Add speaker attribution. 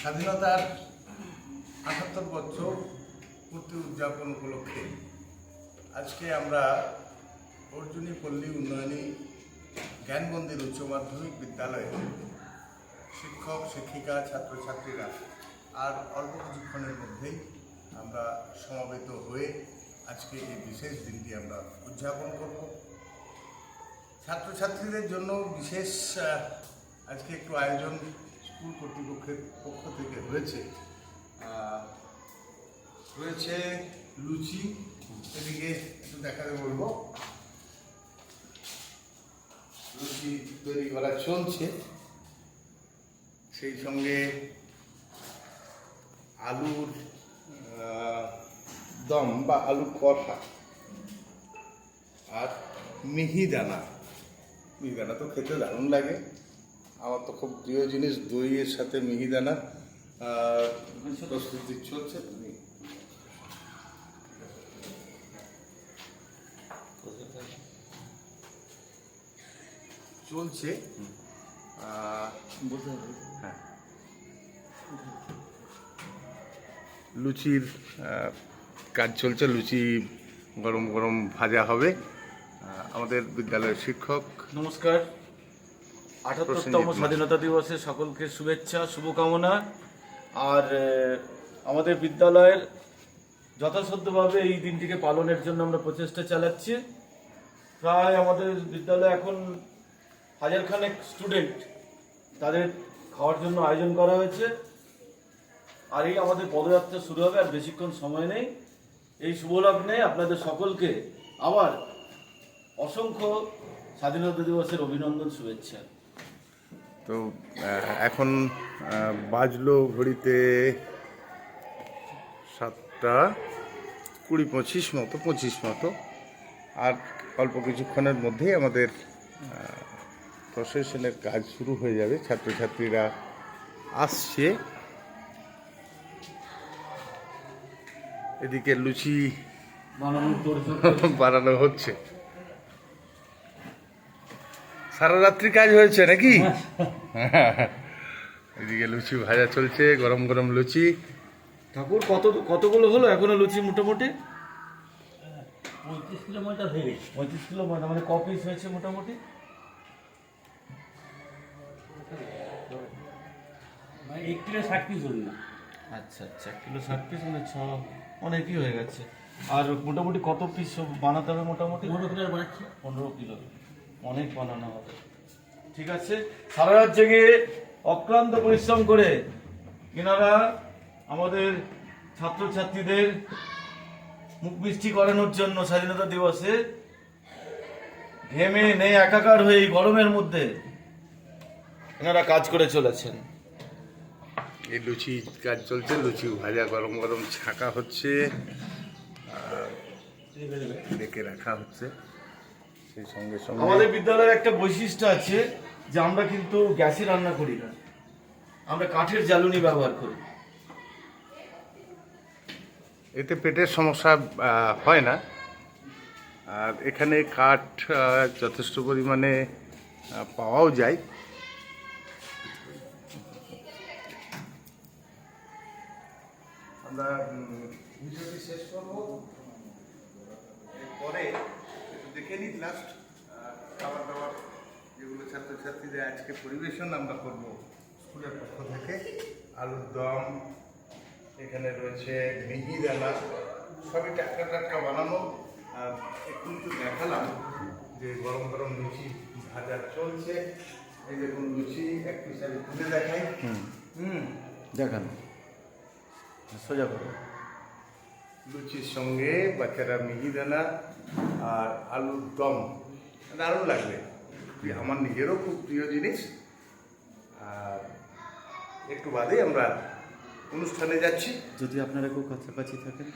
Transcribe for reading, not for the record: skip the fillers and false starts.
Speaker 1: স্বাধীনতার ৭৮ বছর পূর্তি উদযাপন উপলক্ষে আজকে আমরা অর্জুনী পল্লী উন্নয়নী জ্ঞান মন্দির উচ্চ মাধ্যমিক বিদ্যালয়ে শিক্ষক শিক্ষিকা ছাত্রছাত্রীরা আর অল্প কিছুক্ষণের মধ্যেই আমরা সমবেত হয়ে আজকে এই বিশেষ দিনটি আমরা উদযাপন করব। ছাত্রছাত্রীদের জন্য বিশেষ আজকে একটু আয়োজন স্কুল কর্তৃপক্ষের পক্ষ থেকে রয়েছে লুচি, এদিকে একটু দেখাতে বলবো। লুচি তৈরি করা চলছে, সেই সঙ্গে আলুর দম বা আলু কষা আর মিহিদানা তো খেতে দারুণ লাগে। আমার তো খুব প্রিয় জিনিস, দইয়ের সাথে মিহিদানা প্রস্তুতি চলছে। তুমি চলছে হ্যাঁ, লুচির কাজ চলছে। লুচি গরম গরম ভাজা হবে। আমাদের বিদ্যালয়ের শিক্ষক,
Speaker 2: নমস্কার। ৭৮তম স্বাধীনতা দিবসে সকলকে শুভেচ্ছা শুভকামনা। আর আমাদের বিদ্যালয়ের যথাসাধ্যভাবে এই দিনটিকে পালনের জন্য আমরা প্রচেষ্টা চালাচ্ছি। প্রায় আমাদের বিদ্যালয়ে এখন 1000 খানেক স্টুডেন্ট, তাদের খাওয়ার জন্য আয়োজন করা হয়েছে। আর এই আমাদের পদযাত্রা শুরু হবে, আর বেশিক্ষণ সময় নেই। এই শুভলগ্নে আপনাদের সকলকে আবার অসংখ্য স্বাধীনতা দিবসের অভিনন্দন, শুভেচ্ছা।
Speaker 1: তো এখন বাজলো ঘড়িতে 7:20 মতো, আর অল্প কিছুক্ষণের মধ্যেই আমাদের প্রসেশনের কাজ শুরু হয়ে যাবে। ছাত্রছাত্রীরা আসছে, এদিকে লুচি বানানো হচ্ছে। সারা রাত্রি কাজ হয়েছে নাকি? এদিকে লুচি ভাজা চলছে, গরম গরম লুচি।
Speaker 2: ঠাকুর কতগুলো হলো এখনো লুচি? মোটামুটি
Speaker 3: 35 কিলো ময়দা হয়ে গেছে।
Speaker 2: 35 কিলো ময়দা, মানে ক পিস হয়েছে মোটামুটি?
Speaker 3: 1 কিলো 60 পিস হল না।
Speaker 2: আচ্ছা, 1 কিলো 60 পিস, মানে অনেকই হয়ে গেছে। আর মোটামুটি কত পিস বানাতে হবে? মোটামুটি
Speaker 3: 15 কিলো বানাচ্ছি।
Speaker 2: 15 কিলো, অনেক বানানো হবে। ঠিক আছে। সারা রাত জেগে অক্লান্ত পরিশ্রম করে এনারা আমাদের ছাত্রছাত্রীদের মুখ মিষ্টি করানোর জন্য স্বাধীনতা দিবসে ঘেমে নেই একাকার হয়ে এই গরমের মধ্যে এনারা কাজ করে চলেছেন।
Speaker 1: এই লুচি কাজ চলছে, লুচি ভাজা গরম গরম ছাঁকা হচ্ছে, ডেকে রাখা হচ্ছে। সেই সঙ্গে সঙ্গে
Speaker 2: আমাদের বিদ্যালয়ের একটা বৈশিষ্ট্য আছে যে আমরা কিন্তু গ্যাসে রান্না করি না, আমরা কাঠের জ্বালনি ব্যবহার করি।
Speaker 1: এতে পেটের সমস্যা হয় না। আর এখানে কাঠ যথেষ্ট পরিমাণে পাওয়াও যায়। আমরা ভিডিওটি শেষ করব, এরপরে একটু দেখে নিই লাস্ট খাবার দাবার যেগুলো ছাত্রছাত্রীদের আজকে পরিবেশন আমরা করব স্কুলের পক্ষ থেকে। আলুর দম, এখানে রয়েছে মিহিদানা, সবই টাটকা টাটকা বানানো। আর একটু দেখালাম যে গরম গরম লুচি ভাজা চলছে। এই দেখুন লুচি এক পিস আমি তুলে দেখাই।
Speaker 2: দেখান সোজা করে।
Speaker 1: লুচির সঙ্গে বাচ্চারা মিহিদানা আর আলুর দম, দারুণ লাগবে। আমার নিজেরও খুব প্রিয় জিনিস। আর একটু বাদে আমরা অনুষ্ঠানে যাচ্ছি।
Speaker 2: যদি আপনারা খুব কাছাকাছি থাকেন